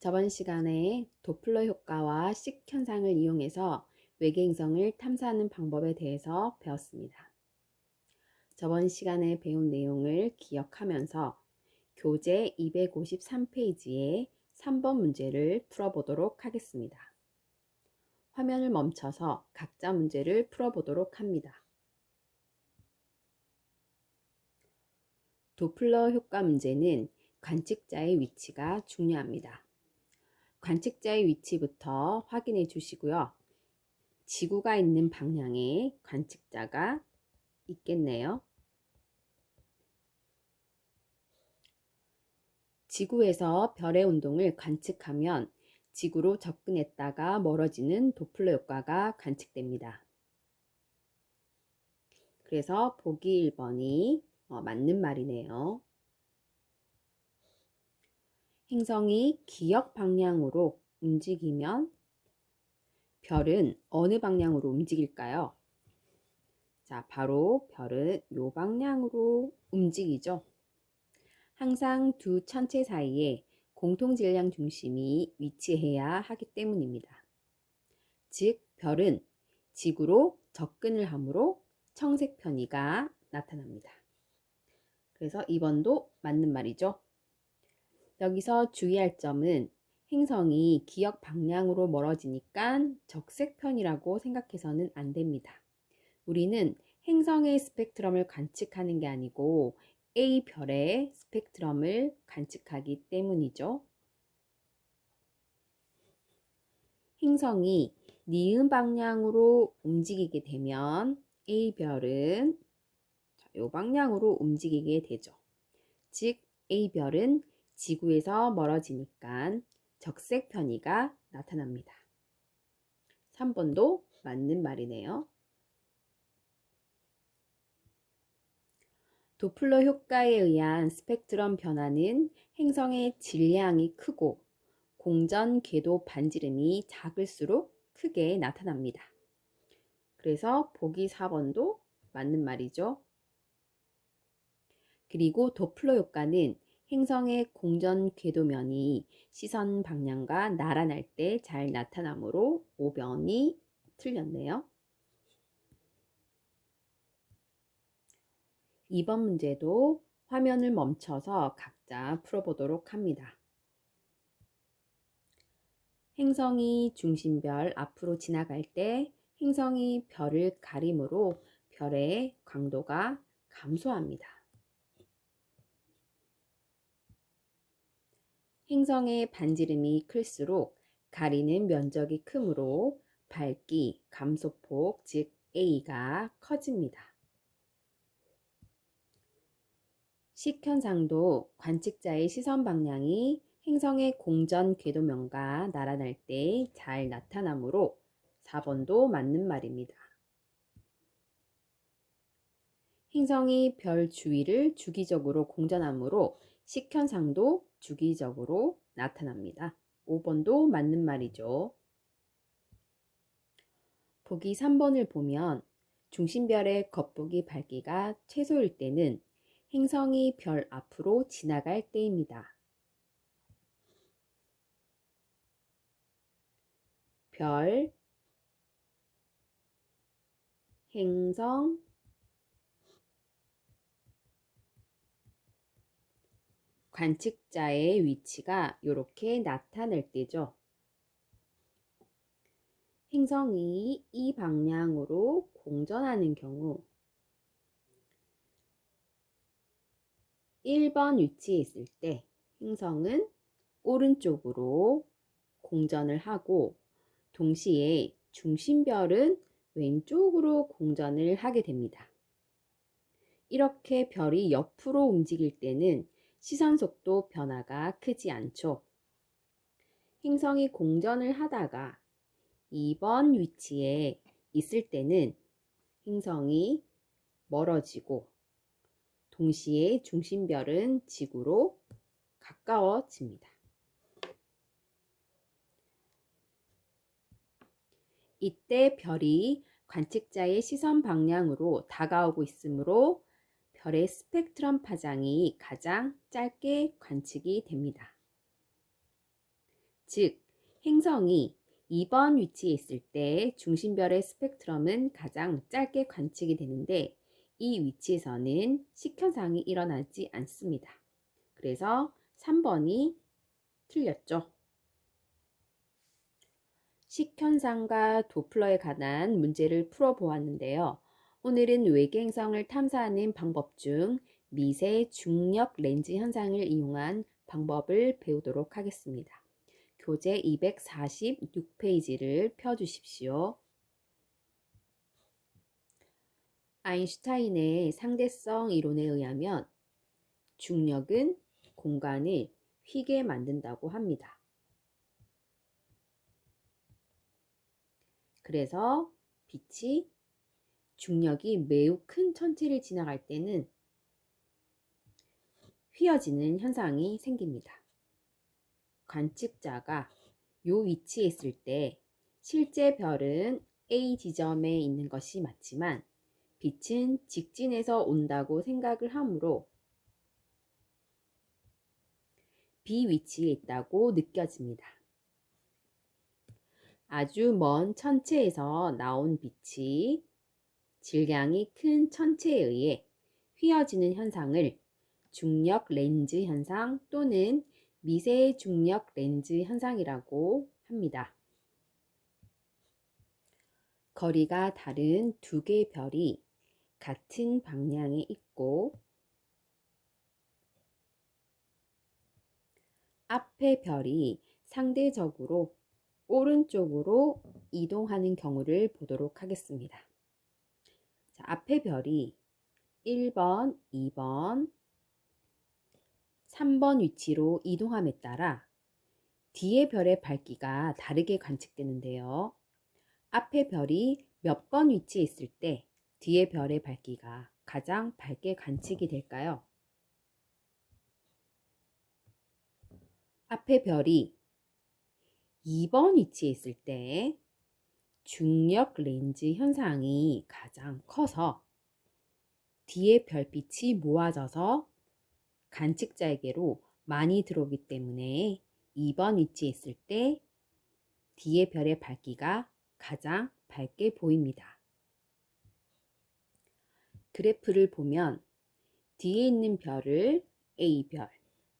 저번 시간에 도플러 효과와 식 현상을 이용해서 외계 행성을 탐사하는 방법에 대해서 배웠습니다. 저번 시간에 배운 내용을 기억하면서 교재 253페이지의 3번 문제를 풀어보도록 하겠습니다. 화면을 멈춰서 각자 문제를 풀어보도록 합니다. 도플러 효과 문제는 관측자의 위치가 중요합니다. 관측자의 위치부터 확인해 주시고요. 지구가 있는 방향에 관측자가 있겠네요. 지구에서 별의 운동을 관측하면 지구로 접근했다가 멀어지는 도플러 효과가 관측됩니다. 그래서 보기 1번이 맞는 말이네요. 행성이 기역 방향으로 움직이면 별은 어느 방향으로 움직일까요? 자, 바로 별은 이 방향으로 움직이죠. 항상 두 천체 사이에 공통 질량 중심이 위치해야 하기 때문입니다. 즉, 별은 지구로 접근을 하므로 청색 편이가 나타납니다. 그래서 2번도 맞는 말이죠. 여기서 주의할 점은 행성이 기역 방향으로 멀어지니까 적색 편이라고 생각해서는 안 됩니다. 우리는 행성의 스펙트럼을 관측하는 게 아니고 A별의 스펙트럼을 관측하기 때문이죠. 행성이 니은 방향으로 움직이게 되면 A별은 이 방향으로 움직이게 되죠. 즉 A별은 지구에서 멀어지니까 적색 편이가 나타납니다. 3번도 맞는 말이네요. 도플러 효과에 의한 스펙트럼 변화는 행성의 질량이 크고 공전 궤도 반지름이 작을수록 크게 나타납니다. 그래서 보기 4번도 맞는 말이죠. 그리고 도플러 효과는 행성의 공전 궤도면이 시선 방향과 나란할 때 잘 나타나므로 5번이 틀렸네요. 2번 문제도 화면을 멈춰서 각자 풀어보도록 합니다. 행성이 중심별 앞으로 지나갈 때 행성이 별을 가리므로 별의 광도가 감소합니다. 행성의 반지름이 클수록 가리는 면적이 크므로 밝기, 감소폭, 즉 A가 커집니다. 식현상도 관측자의 시선 방향이 행성의 공전 궤도면과 나란할 때 잘 나타나므로 4번도 맞는 말입니다. 행성이 별 주위를 주기적으로 공전하므로 식현상도 주기적으로 나타납니다. 5번도 맞는 말이죠. 보기 3번을 보면 중심별의 겉보기 밝기가 최소일 때는 행성이 별 앞으로 지나갈 때입니다. 별, 행성, 관측자의 위치가 이렇게 나타날 때죠. 행성이 이 방향으로 공전하는 경우 1번 위치에 있을 때 행성은 오른쪽으로 공전을 하고 동시에 중심별은 왼쪽으로 공전을 하게 됩니다. 이렇게 별이 옆으로 움직일 때는 시선 속도 변화가 크지 않죠. 행성이 공전을 하다가 2번 위치에 있을 때는 행성이 멀어지고 동시에 중심별은 지구로 가까워집니다. 이때 별이 관측자의 시선 방향으로 다가오고 있으므로 별의 스펙트럼 파장이 가장 짧게 관측이 됩니다. 즉 행성이 2번 위치에 있을 때 중심별의 스펙트럼은 가장 짧게 관측이 되는데 이 위치에서는 식현상이 일어나지 않습니다. 그래서 3번이 틀렸죠. 식현상과 도플러에 관한 문제를 풀어보았는데요. 오늘은 외계 행성을 탐사하는 방법 중 미세 중력 렌즈 현상을 이용한 방법을 배우도록 하겠습니다. 교재 246페이지를 펴주십시오. 아인슈타인의 상대성 이론에 의하면 중력은 공간을 휘게 만든다고 합니다. 그래서 빛이 중력이 매우 큰 천체를 지나갈 때는 휘어지는 현상이 생깁니다. 관측자가 이 위치에 있을 때 실제 별은 A 지점에 있는 것이 맞지만 빛은 직진해서 온다고 생각을 하므로 B 위치에 있다고 느껴집니다. 아주 먼 천체에서 나온 빛이 질량이 큰 천체에 의해 휘어지는 현상을 중력 렌즈 현상 또는 미세 중력 렌즈 현상이라고 합니다. 거리가 다른 두 개의 별이 같은 방향에 있고 앞의 별이 상대적으로 오른쪽으로 이동하는 경우를 보도록 하겠습니다. 자, 앞의 별이 1번, 2번, 3번 위치로 이동함에 따라 뒤의 별의 밝기가 다르게 관측되는데요. 앞의 별이 몇 번 위치에 있을 때 뒤의 별의 밝기가 가장 밝게 관측이 될까요? 앞의 별이 2번 위치에 있을 때 중력 렌즈 현상이 가장 커서 뒤의 별빛이 모아져서 관측자에게로 많이 들어오기 때문에 2번 위치에 있을 때 뒤의 별의 밝기가 가장 밝게 보입니다. 그래프를 보면 뒤에 있는 별을 A별,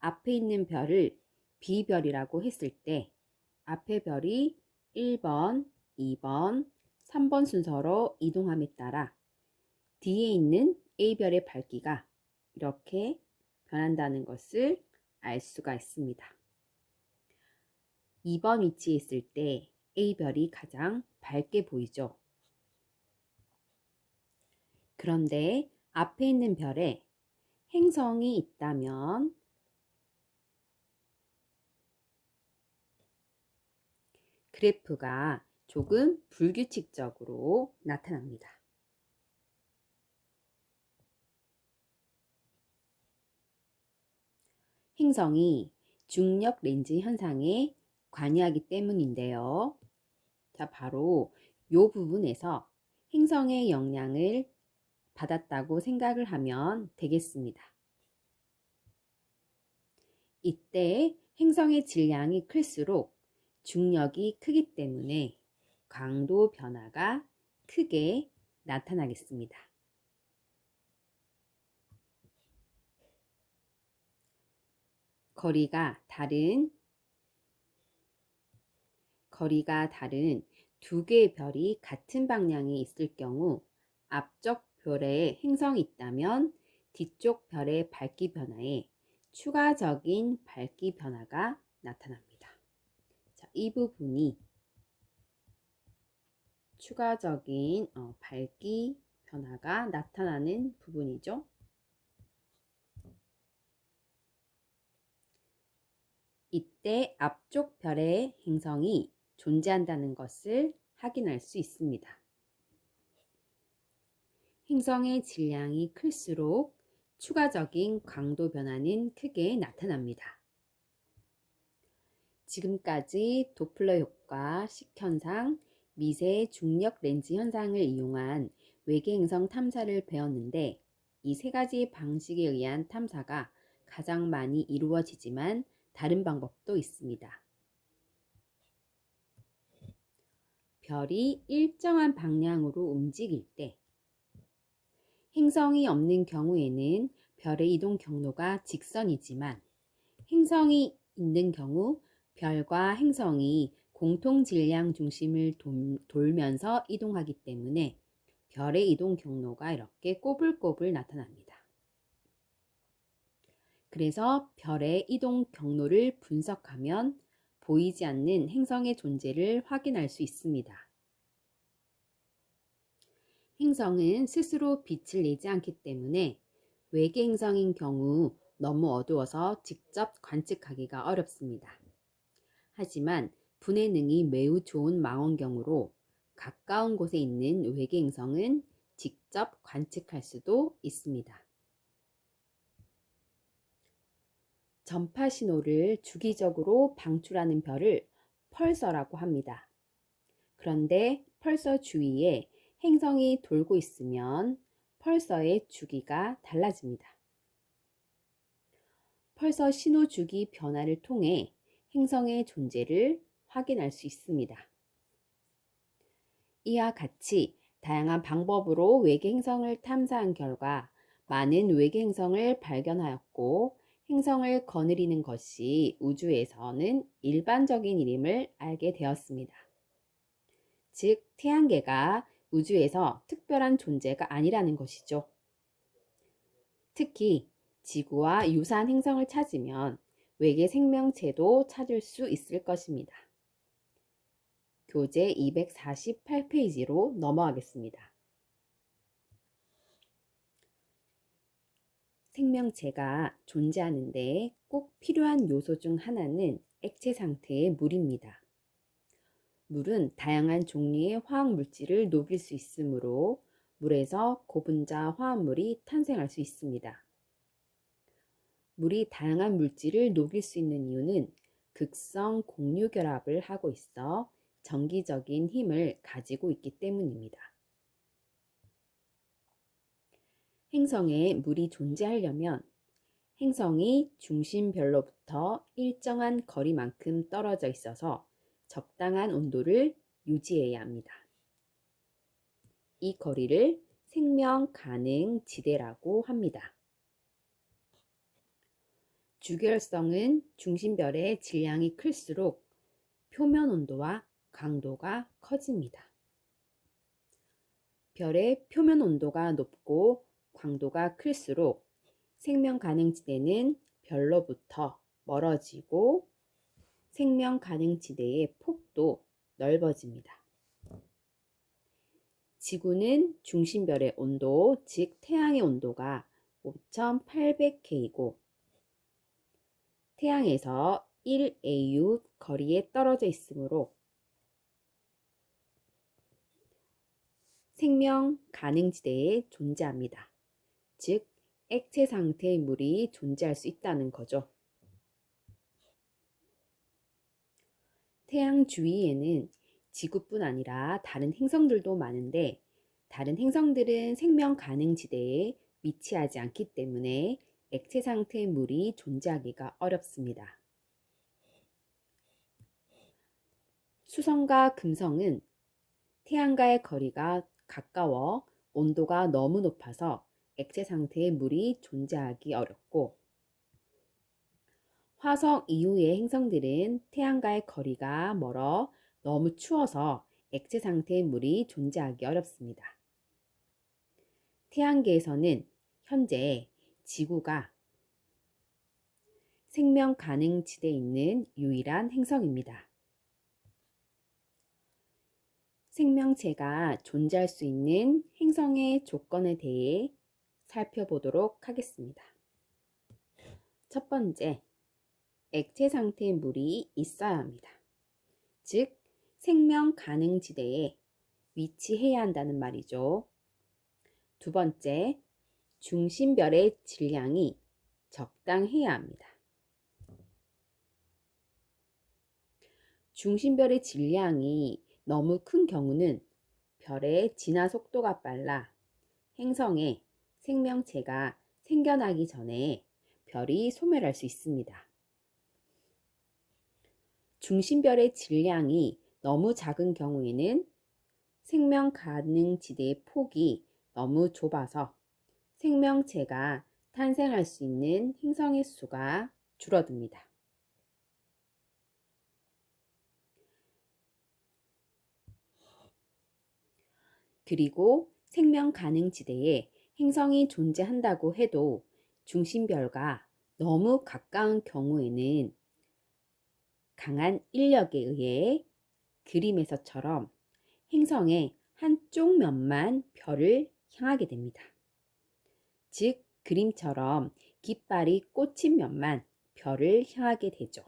앞에 있는 별을 B별이라고 했을 때 앞의 별이 1번, 2번, 3번 순서로 이동함에 따라 뒤에 있는 A별의 밝기가 이렇게 변한다는 것을 알 수가 있습니다. 2번 위치에 있을 때 A별이 가장 밝게 보이죠. 그런데 앞에 있는 별에 행성이 있다면 그래프가 조금 불규칙적으로 나타납니다. 행성이 중력 렌즈 현상에 관여하기 때문인데요. 자, 바로 이 부분에서 행성의 영향을 받았다고 생각을 하면 되겠습니다. 이때 행성의 질량이 클수록 중력이 크기 때문에 강도 변화가 크게 나타나겠습니다. 거리가 다른 두 개의 별이 같은 방향에 있을 경우 앞쪽 별에 행성이 있다면 뒤쪽 별의 밝기 변화에 추가적인 밝기 변화가 나타납니다. 자, 이 부분이 추가적인 밝기 변화가 나타나는 부분이죠. 이때 앞쪽 별의 행성이 존재한다는 것을 확인할 수 있습니다. 행성의 질량이 클수록 추가적인 강도 변화는 크게 나타납니다. 지금까지 도플러 효과, 식현상, 미세 중력 렌즈 현상을 이용한 외계 행성 탐사를 배웠는데 이 세 가지 방식에 의한 탐사가 가장 많이 이루어지지만 다른 방법도 있습니다. 별이 일정한 방향으로 움직일 때, 행성이 없는 경우에는 별의 이동 경로가 직선이지만 행성이 있는 경우 별과 행성이 공통 질량 중심을 돌면서 이동하기 때문에 별의 이동 경로가 이렇게 꼬불꼬불 나타납니다. 그래서 별의 이동 경로를 분석하면 보이지 않는 행성의 존재를 확인할 수 있습니다. 행성은 스스로 빛을 내지 않기 때문에 외계 행성인 경우 너무 어두워서 직접 관측하기가 어렵습니다. 하지만 분해 능이 매우 좋은 망원경으로 가까운 곳에 있는 외계 행성은 직접 관측할 수도 있습니다. 전파 신호를 주기적으로 방출하는 별을 펄서라고 합니다. 그런데 펄서 주위에 행성이 돌고 있으면 펄서의 주기가 달라집니다. 펄서 신호 주기 변화를 통해 행성의 존재를 확인할 수 있습니다. 이와 같이 다양한 방법으로 외계 행성을 탐사한 결과 많은 외계 행성을 발견하였고 행성을 거느리는 것이 우주에서는 일반적인 일임을 알게 되었습니다. 즉, 태양계가 우주에서 특별한 존재가 아니라는 것이죠. 특히 지구와 유사한 행성을 찾으면 외계 생명체도 찾을 수 있을 것입니다. 교재 248페이지로 넘어가겠습니다. 생명체가 존재하는데 꼭 필요한 요소 중 하나는 액체 상태의 물입니다. 물은 다양한 종류의 화학물질을 녹일 수 있으므로 물에서 고분자 화합물이 탄생할 수 있습니다. 물이 다양한 물질을 녹일 수 있는 이유는 극성 공유 결합을 하고 있어 정기적인 힘을 가지고 있기 때문입니다. 행성에 물이 존재하려면 행성이 중심별로부터 일정한 거리만큼 떨어져 있어서 적당한 온도를 유지해야 합니다. 이 거리를 생명 가능 지대라고 합니다. 주결성은 중심별의 질량이 클수록 표면 온도와 강도가 커집니다. 별의 표면 온도가 높고 강도가 클수록 생명 가능 지대는 별로부터 멀어지고 생명 가능 지대의 폭도 넓어집니다. 지구는 중심별의 온도, 즉 태양의 온도가 5800K이고 태양에서 1AU 거리에 떨어져 있으므로 생명 가능 지대에 존재합니다. 즉 액체 상태의 물이 존재할 수 있다는 거죠. 태양 주위에는 지구뿐 아니라 다른 행성들도 많은데 다른 행성들은 생명 가능 지대에 위치하지 않기 때문에 액체 상태의 물이 존재하기가 어렵습니다. 수성과 금성은 태양과의 거리가 가까워 온도가 너무 높아서 액체 상태의 물이 존재하기 어렵고 화성 이후의 행성들은 태양과의 거리가 멀어 너무 추워서 액체 상태의 물이 존재하기 어렵습니다. 태양계에서는 현재 지구가 생명 가능 지대에 있는 유일한 행성입니다. 생명체가 존재할 수 있는 행성의 조건에 대해 살펴보도록 하겠습니다. 첫 번째, 액체 상태의 물이 있어야 합니다. 즉, 생명 가능 지대에 위치해야 한다는 말이죠. 두 번째, 중심별의 질량이 적당해야 합니다. 중심별의 질량이 너무 큰 경우는 별의 진화 속도가 빨라 행성에 생명체가 생겨나기 전에 별이 소멸할 수 있습니다. 중심별의 질량이 너무 작은 경우에는 생명 가능 지대의 폭이 너무 좁아서 생명체가 탄생할 수 있는 행성의 수가 줄어듭니다. 그리고 생명 가능 지대에 행성이 존재한다고 해도 중심별과 너무 가까운 경우에는 강한 인력에 의해 그림에서처럼 행성의 한쪽 면만 별을 향하게 됩니다. 즉, 그림처럼 깃발이 꽂힌 면만 별을 향하게 되죠.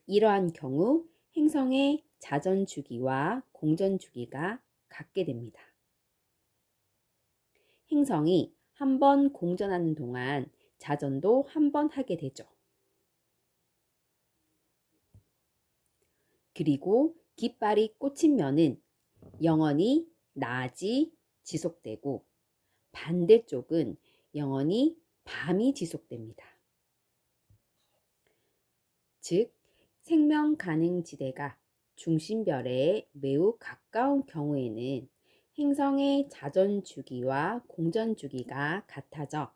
이러한 경우 행성의 자전 주기와 공전 주기가 같게 됩니다. 행성이 한 번 공전하는 동안 자전도 한 번 하게 되죠. 그리고 깃발이 꽂힌 면은 영원히 낮이 지속되고 반대쪽은 영원히 밤이 지속됩니다. 즉, 생명 가능 지대가 중심별에 매우 가까운 경우에는 행성의 자전 주기와 공전 주기가 같아져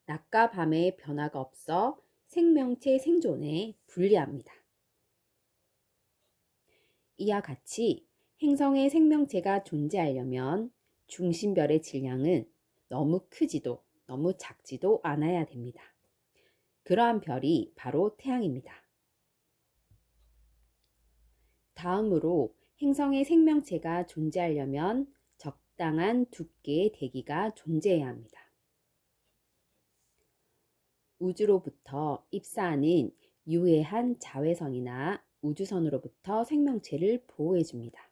낮과 밤의 변화가 없어 생명체 생존에 불리합니다. 이와 같이 행성의 생명체가 존재하려면 중심별의 질량은 너무 크지도 너무 작지도 않아야 됩니다. 그러한 별이 바로 태양입니다. 다음으로 행성의 생명체가 존재하려면 적당한 두께의 대기가 존재해야 합니다. 우주로부터 입사하는 유해한 자외선이나 우주선으로부터 생명체를 보호해줍니다.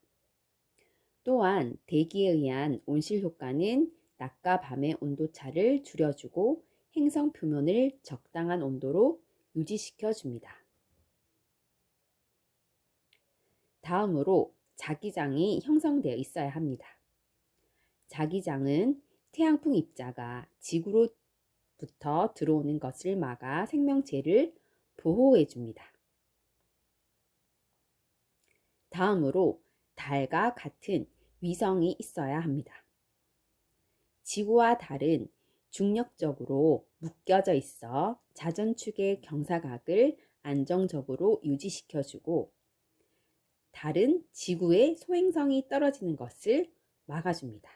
또한 대기에 의한 온실 효과는 낮과 밤의 온도차를 줄여주고 행성 표면을 적당한 온도로 유지시켜 줍니다. 다음으로 자기장이 형성되어 있어야 합니다. 자기장은 태양풍 입자가 지구로부터 들어오는 것을 막아 생명체를 보호해 줍니다. 다음으로 달과 같은 위성이 있어야 합니다. 지구와 달은 중력적으로 묶여져 있어 자전축의 경사각을 안정적으로 유지시켜주고 달은 지구의 소행성이 떨어지는 것을 막아줍니다.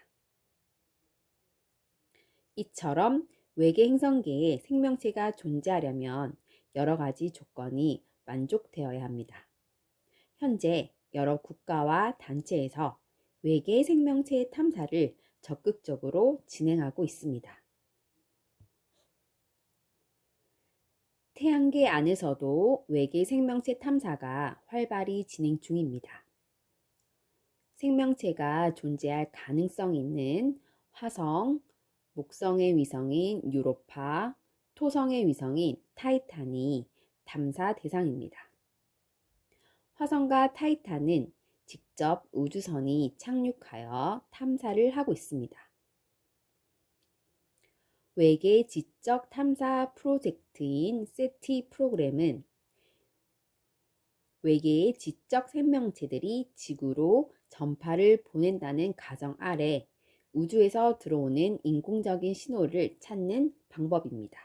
이처럼 외계 행성계에 생명체가 존재하려면 여러 가지 조건이 만족되어야 합니다. 현재 여러 국가와 단체에서 외계 생명체 탐사를 적극적으로 진행하고 있습니다. 태양계 안에서도 외계 생명체 탐사가 활발히 진행 중입니다. 생명체가 존재할 가능성이 있는 화성, 목성의 위성인 유로파, 토성의 위성인 타이탄이 탐사 대상입니다. 화성과 타이탄은 직접 우주선이 착륙하여 탐사를 하고 있습니다. 외계 지적 탐사 프로젝트인 세티 프로그램은 외계의 지적 생명체들이 지구로 전파를 보낸다는 가정 아래 우주에서 들어오는 인공적인 신호를 찾는 방법입니다.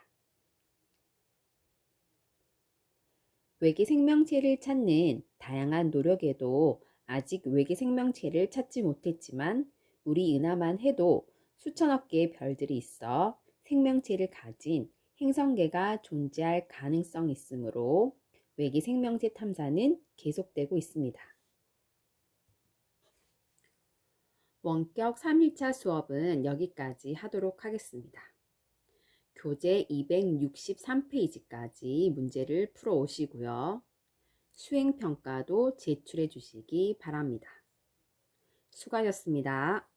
외계 생명체를 찾는 다양한 노력에도 아직 외계 생명체를 찾지 못했지만 우리 은하만 해도 수천억 개의 별들이 있어 생명체를 가진 행성계가 존재할 가능성이 있으므로 외계 생명체 탐사는 계속되고 있습니다. 원격 3일차 수업은 여기까지 하도록 하겠습니다. 교재 263페이지까지 문제를 풀어 오시고요. 수행평가도 제출해 주시기 바랍니다. 수고하셨습니다.